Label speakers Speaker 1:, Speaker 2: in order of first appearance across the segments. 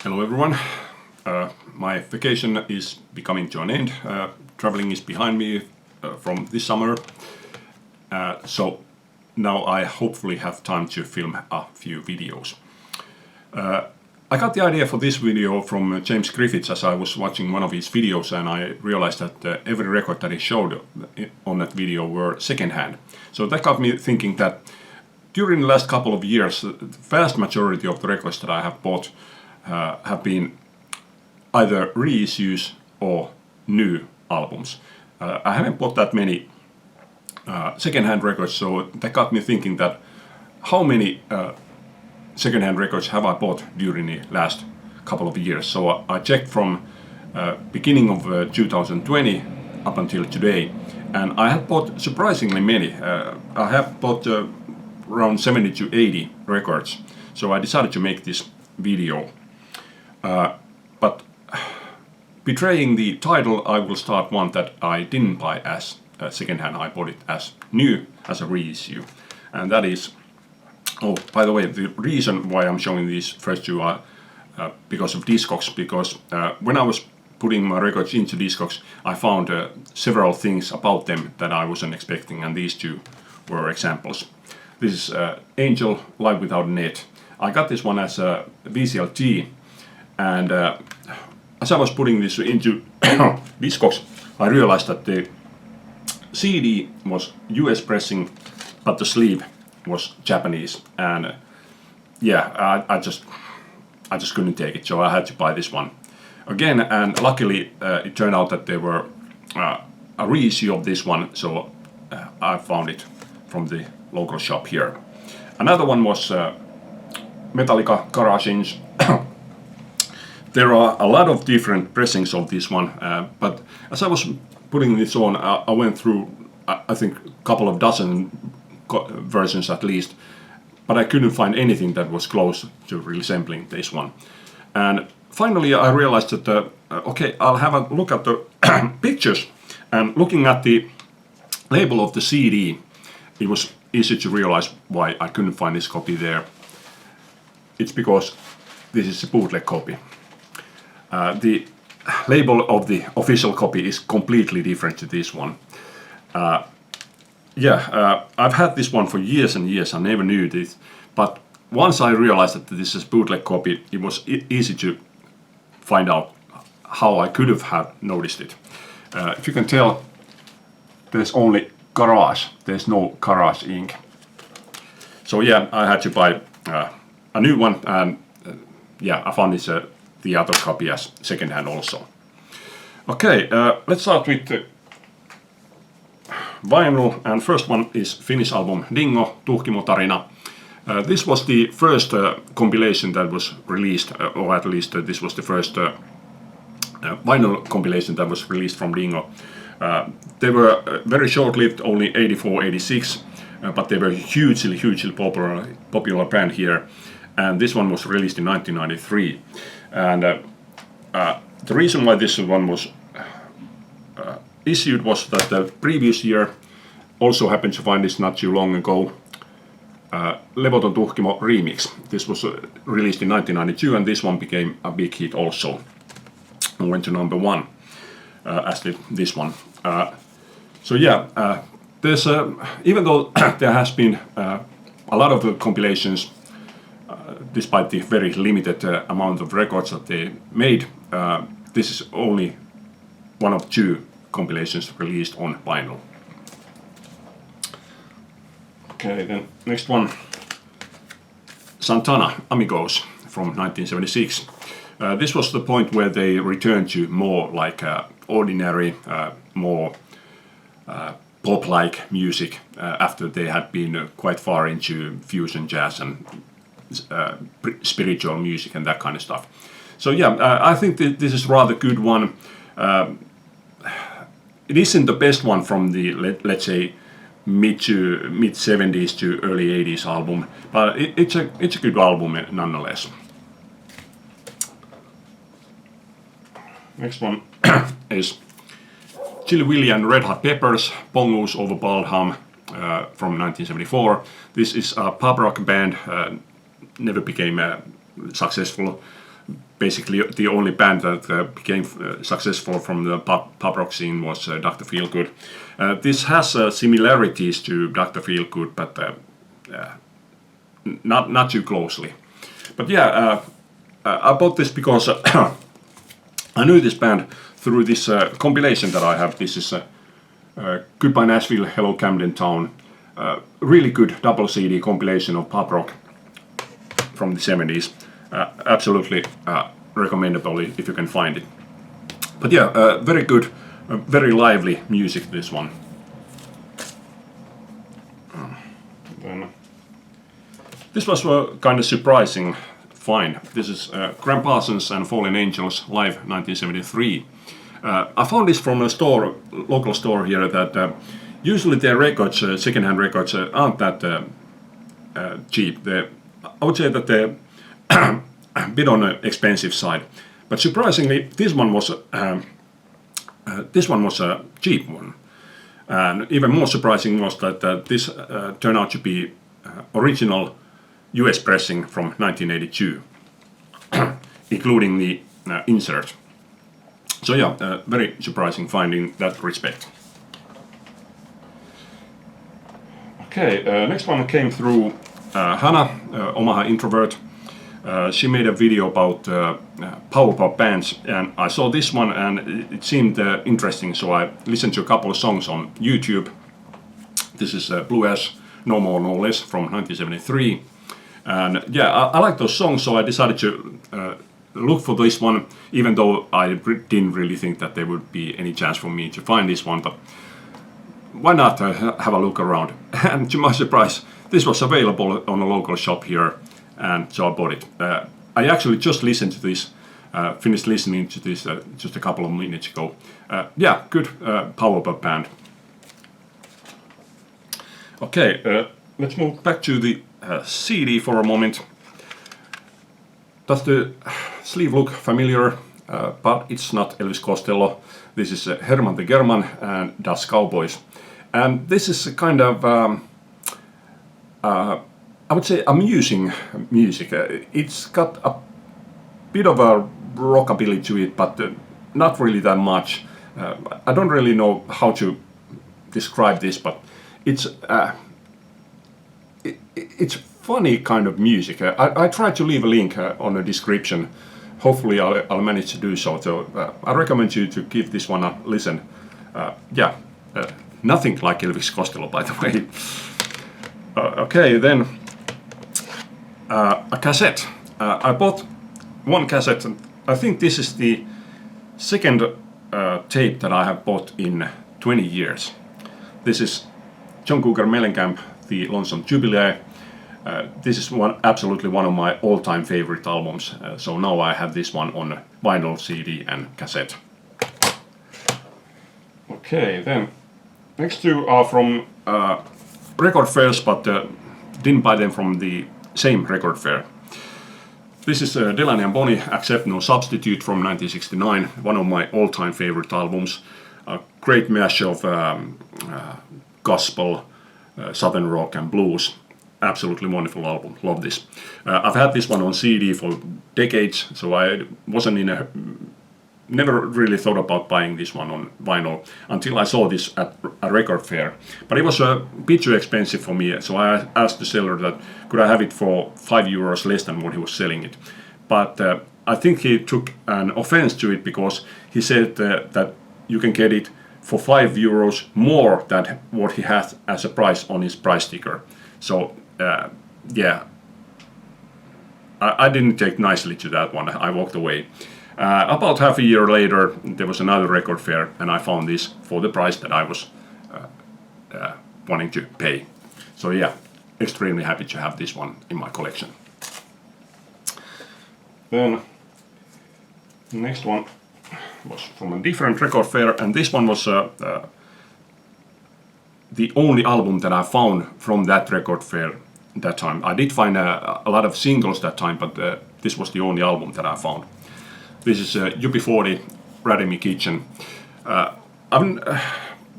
Speaker 1: Hello everyone. My vacation is becoming to an end. Traveling is behind me from this summer. So now I hopefully have time to film a few videos. I got the idea for this video from James Griffiths as I was watching one of his videos, and I realized that every record that he showed on that video were secondhand. So that got me thinking that during the last couple of years, the vast majority of the records that I have bought have been either reissues or new albums. I haven't bought that many secondhand records, so that got me thinking that how many secondhand records have I bought during the last couple of years. So I checked from beginning of 2020 up until today, and I have bought surprisingly many. I have bought around 70 to 80 records, so I decided to make this video. But betraying the title, I will start one that I didn't buy as secondhand. I bought it as new, as a reissue, and that is. Oh, by the way, the reason why I'm showing these first two are because of Discogs. Because when I was putting my records into Discogs, I found several things about them that I wasn't expecting, and these two were examples. This is Angel Live Without a Net. I got this one as a VCLT. And as I was putting this into Discogs, I realized that the CD was US pressing, but the sleeve was Japanese. And I just couldn't take it, so I had to buy this one again. And luckily, it turned out that there were a reissue of this one, so I found it from the local shop here. Another one was Metallica Garage Inch. There are a lot of different pressings of this one, but as I was putting this on, I went through, I think, a couple of dozen versions at least, but I couldn't find anything that was close to resembling this one. And finally I realized that, okay, I'll have a look at the pictures, and looking at the label of the CD, it was easy to realize why I couldn't find this copy there. It's because this is a bootleg copy. The label of the official copy is completely different to this one. I've had this one for years and years. I never knew this, but once I realized that this is a bootleg copy, it was easy to find out how I could have noticed it. If you can tell, there's only Garage. There's no Garage ink. So yeah, I had to buy a new one, and I found this the other copy as secondhand also. Okay, let's start with the vinyl, and first one is Finnish album Dingo, Tuhkimotarina. This was the first compilation that was released, or at least this was the first vinyl compilation that was released from Dingo. They were very short-lived, only 84, 86, but they were hugely popular band here. And this one was released in 1993. And the reason why this one was issued was that the previous year, also happened to find this not too long ago, Levoton Tuhkimo remix. This was released in 1992, and this one became a big hit also, and went to #1, as did this one. There's even though there has been a lot of compilations, despite the very limited amount of records that they made, this is only one of two compilations released on vinyl. Okay, then next one, Santana, Amigos, from 1976. This was the point where they returned to more like ordinary, more pop-like music after they had been quite far into fusion jazz and spiritual music and that kind of stuff. So I think this is a rather good one. It isn't the best one from the let's say mid 70s to early 80s album, but it's a good album nonetheless. Next one is Chili Willy and Red Hot Peppers, Pongo's Over Baldham, from 1974. This is a pop rock band, never became successful, basically the only band that became successful from the pop rock scene was Dr. Feelgood. This has similarities to Dr. Feelgood, but not too closely. But yeah, I bought this because I knew this band through this compilation that I have. This is Goodbye Nashville, Hello Camden Town. Really good double CD compilation of pop rock from the 70s. Absolutely recommendable if you can find it. But yeah, very good, very lively music, this one. Then, this was a kind of surprising find. This is Graham Parsons and Fallen Angels live 1973. I found this from a store, local store here, that usually their records, second-hand records, aren't that cheap. I would say that they're a bit on the expensive side, but surprisingly, this one was a cheap one. And even more surprising was that this turned out to be original US pressing from 1982, including the insert. So yeah, very surprising find in that respect. Okay, next one came through Hannah, Omaha Introvert. She made a video about power pop bands, and I saw this one and it seemed interesting, so I listened to a couple of songs on YouTube. This is Blue Ash, No More No Less from 1973. And yeah, I like those songs, so I decided to look for this one, even though I didn't really think that there would be any chance for me to find this one, but why not have a look around? And to my surprise, this was available on a local shop here, and so I bought it. I actually just listened to this, finished listening to this just a couple of minutes ago. Yeah, good power pop band. Okay, let's move back to the CD for a moment. Does the sleeve look familiar? But it's not Elvis Costello. This is Herman the German and Das Cowboys. And this is a kind of, I would say, amusing music. It's got a bit of a rockabilly to it, but not really that much. I don't really know how to describe this, but it's funny kind of music. I tried to leave a link on the description. Hopefully I'll manage to do so. So I recommend you to give this one a listen. Yeah, nothing like Elvis Costello, by the way. Okay, then a cassette. I bought one cassette, and I think this is the second tape that I have bought in 20 years. This is John Cougar Mellencamp, The Lonesome Jubilee. This is absolutely one of my all-time favorite albums, so now I have this one on vinyl, CD and cassette. Okay, then next two are from record fairs, but didn't buy them from the same record fair. This is Delaney and Bonnie, Accept No Substitute from 1969, one of my all-time favorite albums. A great mash of gospel, southern rock and blues. Absolutely wonderful album, love this. I've had this one on CD for decades, so I never really thought about buying this one on vinyl until I saw this at a record fair. But it was a bit too expensive for me, so I asked the seller that could I have it for €5 less than what he was selling it. But I think he took an offense to it, because he said that you can get it for €5 more than what he has as a price on his price sticker. So yeah, I didn't take nicely to that one. I walked away. About half a year later, there was another record fair, and I found this for the price that I was wanting to pay. So yeah, extremely happy to have this one in my collection. Then the next one was from a different record fair, and this one was the only album that I found from that record fair that time. I did find a lot of singles that time, but this was the only album that I found. This is UB40, Rademy Kitchen.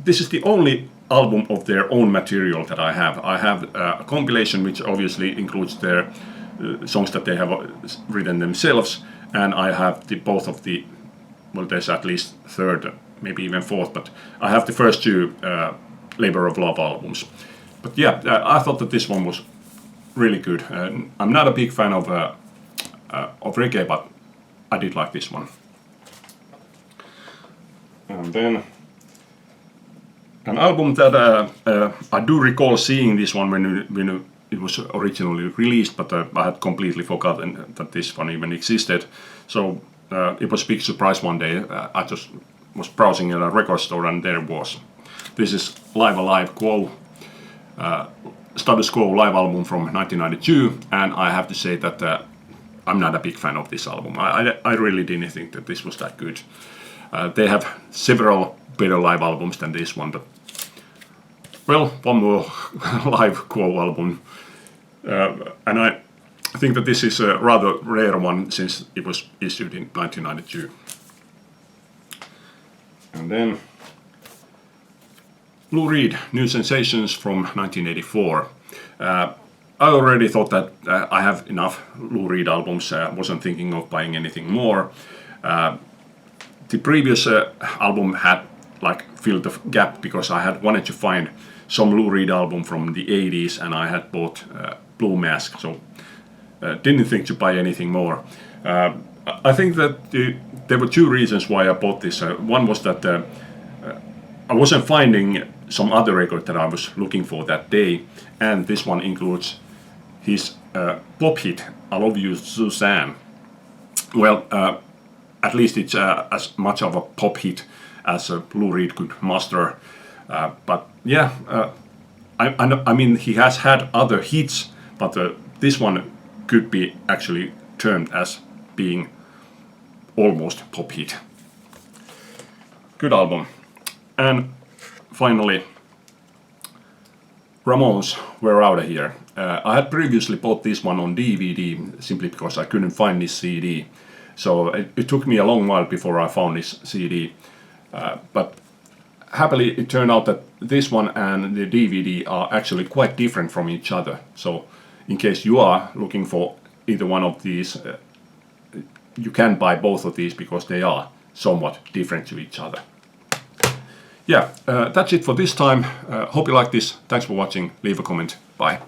Speaker 1: This is the only album of their own material that I have. I have a compilation which obviously includes their songs that they have written themselves, and I have both of the, well, there's at least third, maybe even fourth, but I have the first two Labor of Love albums. But yeah, I thought that this one was really good. I'm not a big fan of reggae, but I did like this one. And then an album that I do recall seeing this one when it was originally released, but I had completely forgotten that this one even existed. So it was a big surprise one day. I just was browsing in a record store and there it was. This is Live Alive Quo, Status Quo live album from 1992, and I have to say that I'm not a big fan of this album. I really didn't think that this was that good. They have several better live albums than this one, but well, one more live Quo album. And I think that this is a rather rare one since it was issued in 1992. And then Lou Reed, New Sensations from 1984. I already thought that I have enough Lou Reed albums. Wasn't thinking of buying anything more. The previous album had like filled the gap because I had wanted to find some Lou Reed album from the 80s, and I had bought Blue Mask, so didn't think to buy anything more. I think that there were two reasons why I bought this. One was that I wasn't finding some other record that I was looking for that day, and this one includes his pop hit, I Love You Suzanne. Well, at least it's as much of a pop hit as Lou Reed could muster. But yeah, I mean, he has had other hits, but this one could be actually termed as being almost pop hit. Good album. And finally, Ramones, We're Outta Here. I had previously bought this one on DVD simply because I couldn't find this CD. So it took me a long while before I found this CD. But happily it turned out that this one and the DVD are actually quite different from each other. So in case you are looking for either one of these, you can buy both of these because they are somewhat different to each other. Yeah, that's it for this time. Hope you like this. Thanks for watching. Leave a comment. Bye.